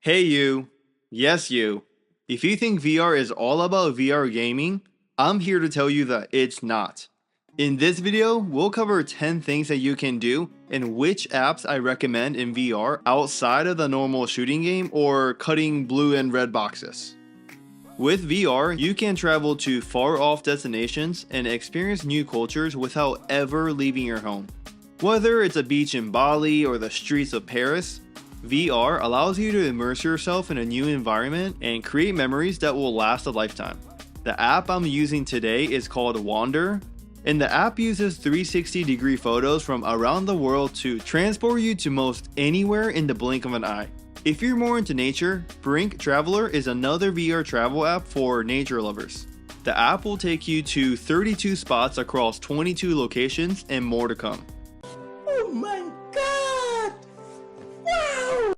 Hey you, yes you. If you think VR is all about VR gaming, I'm here to tell you that it's not. In this video, we'll cover 10 things that you can do and which apps I recommend in VR outside of the normal shooting game or cutting blue and red boxes. With VR, you can travel to far off destinations and experience new cultures without ever leaving your home. Whether it's a beach in Bali or the streets of Paris, VR allows you to immerse yourself in a new environment and create memories that will last a lifetime. The app I'm using today is called Wander, and the app uses 360-degree photos from around the world to transport you to most anywhere in the blink of an eye. If you're more into nature, Brink Traveler is another VR travel app for nature lovers. The app will take you to 32 spots across 22 locations and more to come. Oh my god! Wow!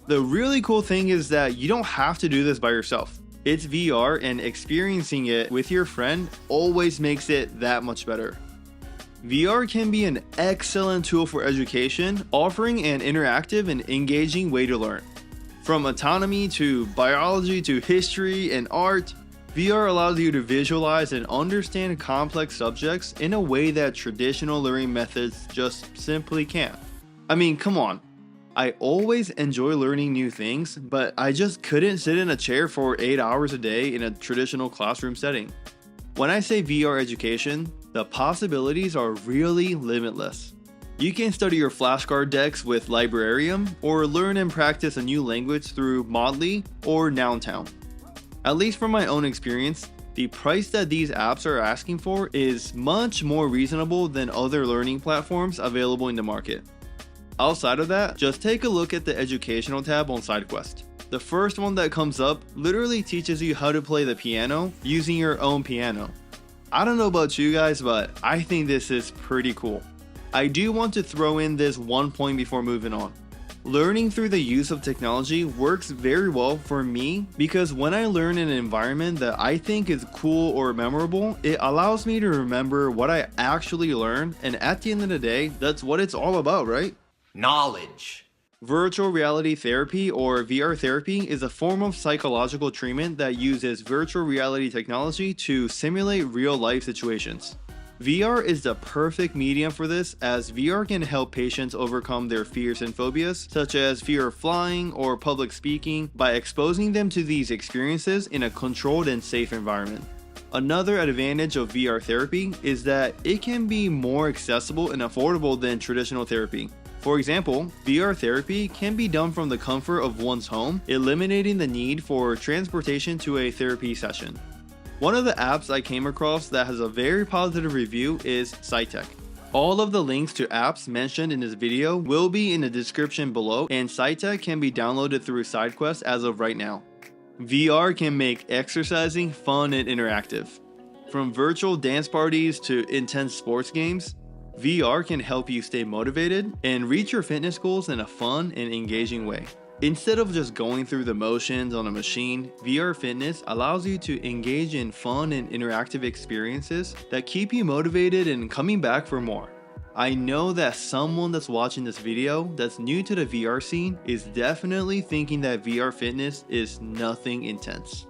The really cool thing is that you don't have to do this by yourself. It's VR, and experiencing it with your friend always makes it that much better. VR can be an excellent tool for education, offering an interactive and engaging way to learn. From autonomy to biology to history and art, VR allows you to visualize and understand complex subjects in a way that traditional learning methods just simply can't. I mean, come on. I always enjoy learning new things, but I just couldn't sit in a chair for 8 hours a day in a traditional classroom setting. When I say VR education, the possibilities are really limitless. You can study your flashcard decks with Librarium, or learn and practice a new language through Modly or Nountown. At least from my own experience, the price that these apps are asking for is much more reasonable than other learning platforms available in the market. Outside of that, just take a look at the educational tab on SideQuest. The first one that comes up literally teaches you how to play the piano using your own piano. I don't know about you guys, but I think this is pretty cool. I do want to throw in this one point before moving on. Learning through the use of technology works very well for me because when I learn in an environment that I think is cool or memorable, it allows me to remember what I actually learned, and at the end of the day, that's what it's all about, right? Knowledge. Virtual reality therapy, or VR therapy, is a form of psychological treatment that uses virtual reality technology to simulate real-life situations. VR is the perfect medium for this, as VR can help patients overcome their fears and phobias, such as fear of flying or public speaking, by exposing them to these experiences in a controlled and safe environment. Another advantage of VR therapy is that it can be more accessible and affordable than traditional therapy. For example, VR therapy can be done from the comfort of one's home, eliminating the need for transportation to a therapy session. One of the apps I came across that has a very positive review is SciTech. All of the links to apps mentioned in this video will be in the description below, and SciTech can be downloaded through SideQuest as of right now. VR can make exercising fun and interactive. From virtual dance parties to intense sports games, VR can help you stay motivated and reach your fitness goals in a fun and engaging way. Instead of just going through the motions on a machine, VR fitness allows you to engage in fun and interactive experiences that keep you motivated and coming back for more. I know that someone that's watching this video that's new to the VR scene is definitely thinking that VR fitness is nothing intense.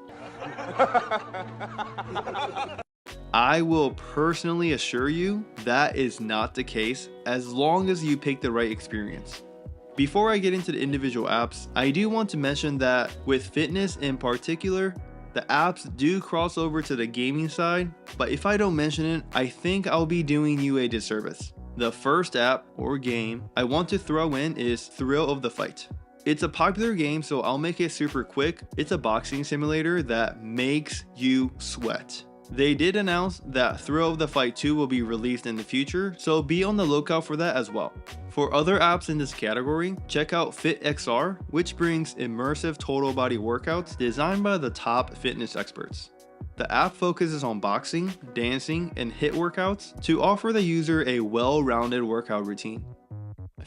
I will personally assure you that is not the case as long as you pick the right experience. Before I get into the individual apps, I do want to mention that with fitness in particular, the apps do cross over to the gaming side, but if I don't mention it, I think I'll be doing you a disservice. The first app or game I want to throw in is Thrill of the Fight. It's a popular game, so I'll make it super quick. It's a boxing simulator that makes you sweat. They did announce that Thrill of the Fight 2 will be released in the future, so be on the lookout for that as well. For other apps in this category, check out FitXR, which brings immersive total body workouts designed by the top fitness experts. The app focuses on boxing, dancing, and HIIT workouts to offer the user a well-rounded workout routine.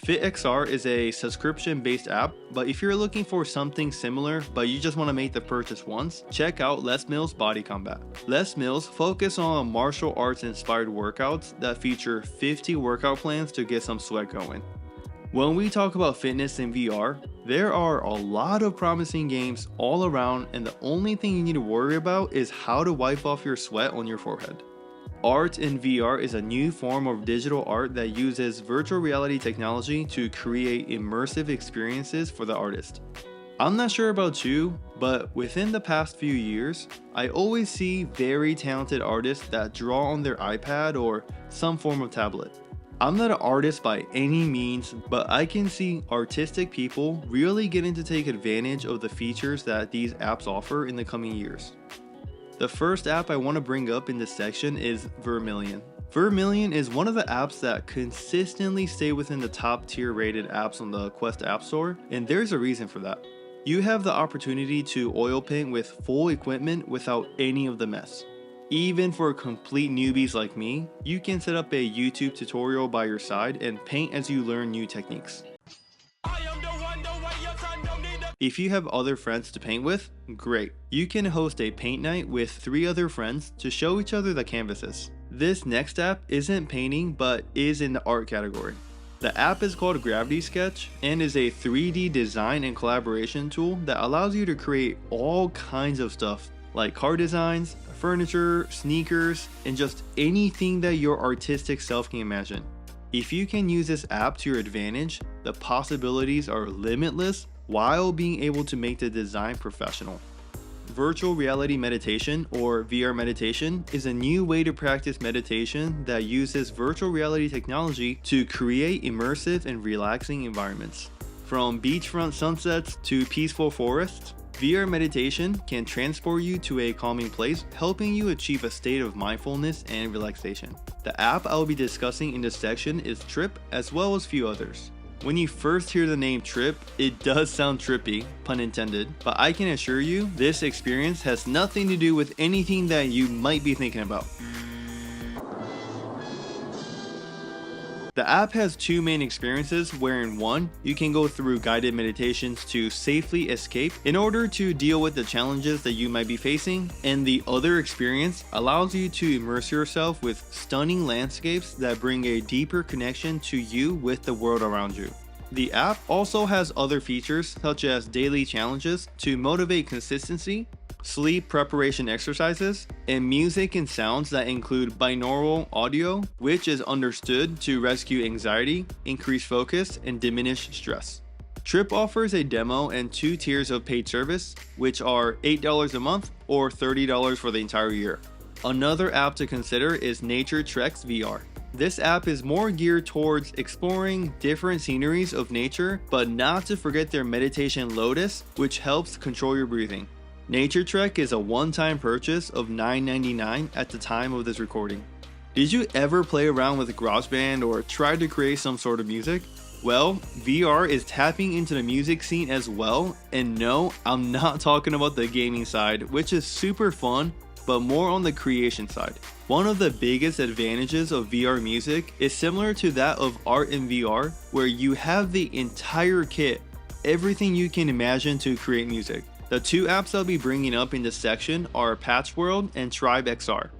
FitXR is a subscription-based app, but if you're looking for something similar but you just want to make the purchase once, check out Les Mills Body Combat. Les Mills focus on martial arts inspired workouts that feature 50 workout plans to get some sweat going. When we talk about fitness in VR, There are a lot of promising games all around, and the only thing you need to worry about is how to wipe off your sweat on your forehead. Art in VR is a new form of digital art that uses virtual reality technology to create immersive experiences for the artist. I'm not sure about you, but within the past few years, I always see very talented artists that draw on their iPad or some form of tablet. I'm not an artist by any means, but I can see artistic people really getting to take advantage of the features that these apps offer in the coming years. The first app I want to bring up in this section is Vermilion. Vermilion is one of the apps that consistently stay within the top tier rated apps on the Quest App Store, and there's a reason for that. You have the opportunity to oil paint with full equipment without any of the mess. Even for complete newbies like me, you can set up a YouTube tutorial by your side and paint as you learn new techniques. If you have other friends to paint with, great. You can host a paint night with 3 other friends to show each other the canvases. This next app isn't painting but is in the art category. The app is called Gravity Sketch and is a 3D design and collaboration tool that allows you to create all kinds of stuff like car designs, furniture, sneakers, and just anything that your artistic self can imagine. If you can use this app to your advantage, the possibilities are limitless while being able to make the design professional. Virtual reality meditation, or VR meditation, is a new way to practice meditation that uses virtual reality technology to create immersive and relaxing environments. From beachfront sunsets to peaceful forests, VR meditation can transport you to a calming place, helping you achieve a state of mindfulness and relaxation. The app I will be discussing in this section is Trip, as well as few others. When you first hear the name Trip, it does sound trippy, pun intended, but I can assure you this experience has nothing to do with anything that you might be thinking about. The app has 2 main experiences, wherein one, you can go through guided meditations to safely escape in order to deal with the challenges that you might be facing, and the other experience allows you to immerse yourself with stunning landscapes that bring a deeper connection to you with the world around you. The app also has other features such as daily challenges to motivate consistency, sleep preparation exercises, and music and sounds that include binaural audio, which is understood to rescue anxiety, increase focus, and diminish stress. Trip offers a demo and 2 tiers of paid service, which are $8 a month or $30 for the entire year. Another app to consider is Nature Treks VR. This app is more geared towards exploring different sceneries of nature, but not to forget their meditation lotus, which helps control your breathing. Nature Trek is a one-time purchase of $9.99 at the time of this recording. Did you ever play around with GarageBand or try to create some sort of music? Well, VR is tapping into the music scene as well, and no, I'm not talking about the gaming side, which is super fun, but more on the creation side. One of the biggest advantages of VR music is similar to that of art in VR, where you have the entire kit, everything you can imagine to create music. The 2 apps I'll be bringing up in this section are Patchworld and Tribe XR.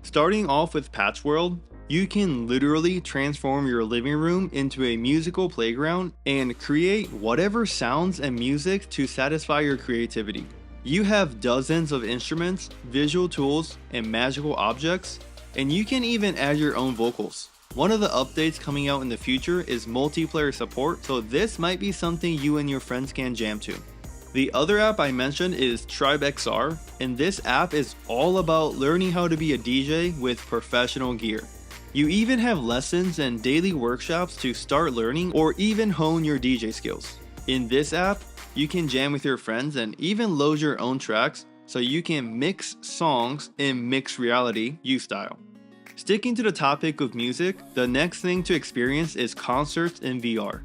Starting off with Patchworld, you can literally transform your living room into a musical playground and create whatever sounds and music to satisfy your creativity. You have dozens of instruments, visual tools, and magical objects, and you can even add your own vocals. One of the updates coming out in the future is multiplayer support, so this might be something you and your friends can jam to. The other app I mentioned is Tribe XR, and this app is all about learning how to be a DJ with professional gear. You even have lessons and daily workshops to start learning or even hone your DJ skills. In this app, you can jam with your friends and even load your own tracks so you can mix songs in mixed reality you style. Sticking to the topic of music, the next thing to experience is concerts in VR.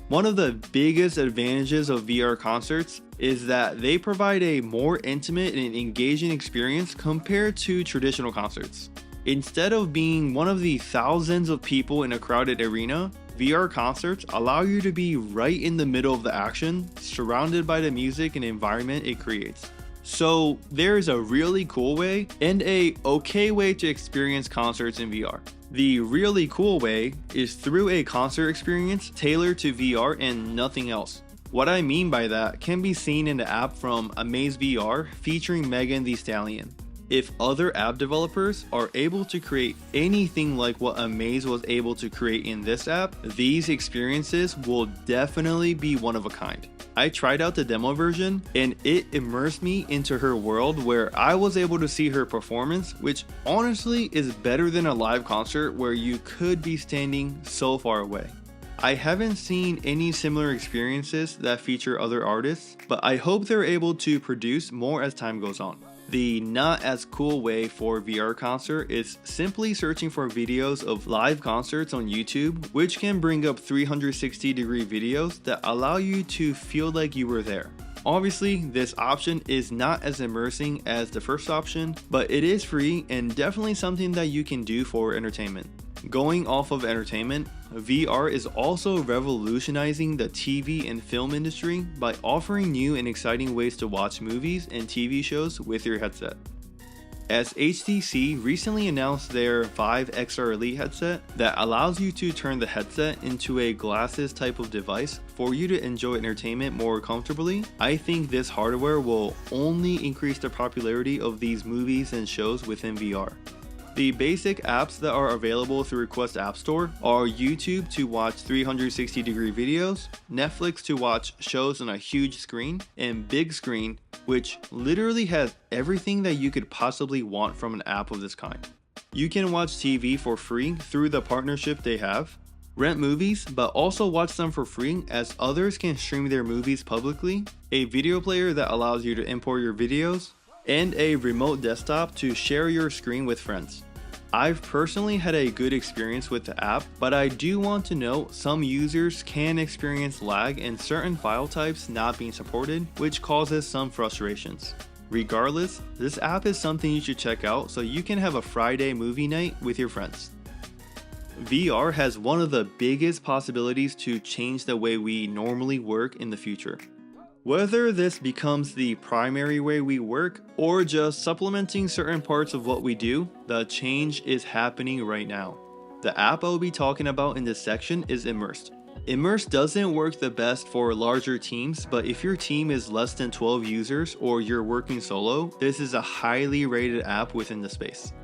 One of the biggest advantages of VR concerts is that they provide a more intimate and engaging experience compared to traditional concerts. Instead of being one of the thousands of people in a crowded arena, VR concerts allow you to be right in the middle of the action, surrounded by the music and environment it creates. So there's a really cool way and a okay way to experience concerts in VR. The really cool way is through a concert experience tailored to VR and nothing else. What I mean by that can be seen in the app from Amaze VR featuring Megan Thee Stallion. If other app developers are able to create anything like what Amaze was able to create in this app, these experiences will definitely be one of a kind. I tried out the demo version and it immersed me into her world where I was able to see her performance, which honestly is better than a live concert where you could be standing so far away. I haven't seen any similar experiences that feature other artists, but I hope they're able to produce more as time goes on. The not as cool way for VR concert is simply searching for videos of live concerts on YouTube, which can bring up 360-degree videos that allow you to feel like you were there. Obviously, this option is not as immersing as the first option, but it is free and definitely something that you can do for entertainment. Going off of entertainment, VR is also revolutionizing the TV and film industry by offering new and exciting ways to watch movies and TV shows with your headset. As HTC recently announced their Vive XR Elite headset that allows you to turn the headset into a glasses type of device for you to enjoy entertainment more comfortably, I think this hardware will only increase the popularity of these movies and shows within VR. The basic apps that are available through Quest App Store are YouTube to watch 360-degree videos, Netflix to watch shows on a huge screen, and Big Screen, which literally has everything that you could possibly want from an app of this kind. You can watch TV for free through the partnership they have, rent movies but also watch them for free as others can stream their movies publicly, a video player that allows you to import your videos, and a remote desktop to share your screen with friends. I've personally had a good experience with the app, but I do want to note some users can experience lag and certain file types not being supported, which causes some frustrations. Regardless, this app is something you should check out so you can have a Friday movie night with your friends. VR has one of the biggest possibilities to change the way we normally work in the future. Whether this becomes the primary way we work or just supplementing certain parts of what we do, the change is happening right now. The app I'll be talking about in this section is Immersed. Immersed doesn't work the best for larger teams, but if your team is less than 12 users or you're working solo, this is a highly rated app within the space.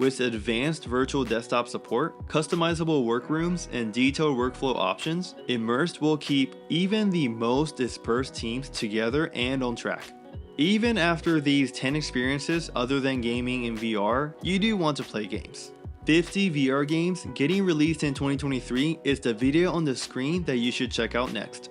With advanced virtual desktop support, customizable workrooms, and detailed workflow options, Immersed will keep even the most dispersed teams together and on track. Even after these 10 experiences other than gaming in VR, you do want to play games. 50 VR games getting released in 2023 is the video on the screen that you should check out next.